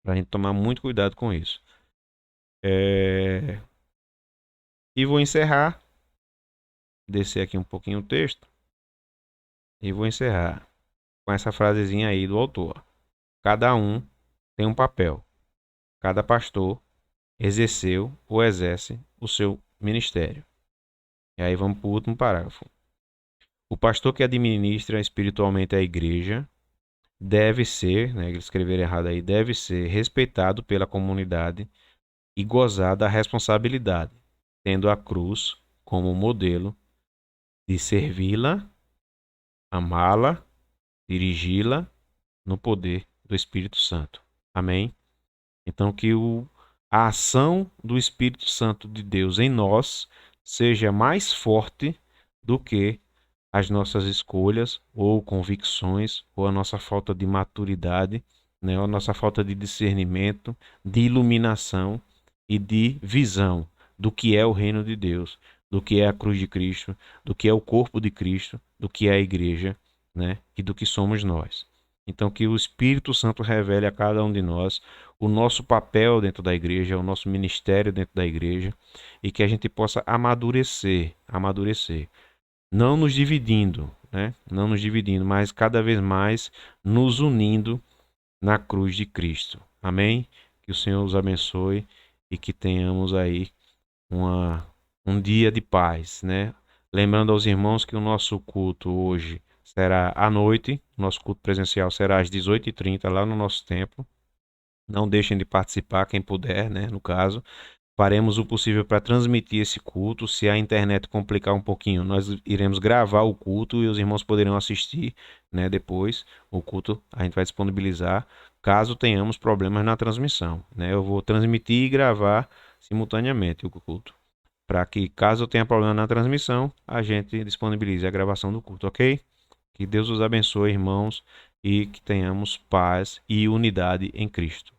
Para a gente tomar muito cuidado com isso. E vou encerrar, descer aqui um pouquinho o texto e vou encerrar com essa frasezinha aí do autor. Cada um tem um papel. Cada pastor exerceu ou exerce o seu ministério. E aí vamos para o último parágrafo. O pastor que administra espiritualmente a igreja deve ser, né, escrever errado aí, deve ser respeitado pela comunidade e gozar da responsabilidade, tendo a cruz como modelo de servi-la, amá-la, dirigi-la no poder do Espírito Santo. Amém? Então que a ação do Espírito Santo de Deus em nós seja mais forte do que as nossas escolhas ou convicções ou a nossa falta de maturidade, né, ou a nossa falta de discernimento, de iluminação e de visão do que é o reino de Deus, do que é a cruz de Cristo, do que é o corpo de Cristo, do que é a igreja, né, e do que somos nós. Então que o Espírito Santo revele a cada um de nós o nosso papel dentro da igreja, o nosso ministério dentro da igreja e que a gente possa amadurecer, não nos dividindo, né? Não nos dividindo, mas cada vez mais nos unindo na cruz de Cristo. Amém? Que o Senhor os abençoe e que tenhamos aí um dia de paz, né? Lembrando aos irmãos que o nosso culto hoje será à noite, nosso culto presencial será às 18h30 lá no nosso templo. Não deixem de participar, quem puder, né? No caso, faremos o possível para transmitir esse culto. Se a internet complicar um pouquinho, nós iremos gravar o culto e os irmãos poderão assistir, né, depois. O culto a gente vai disponibilizar caso tenhamos problemas na transmissão, né? Eu vou transmitir e gravar simultaneamente o culto, para que caso tenha problema na transmissão, a gente disponibilize a gravação do culto, ok? Que Deus os abençoe, irmãos, e que tenhamos paz e unidade em Cristo.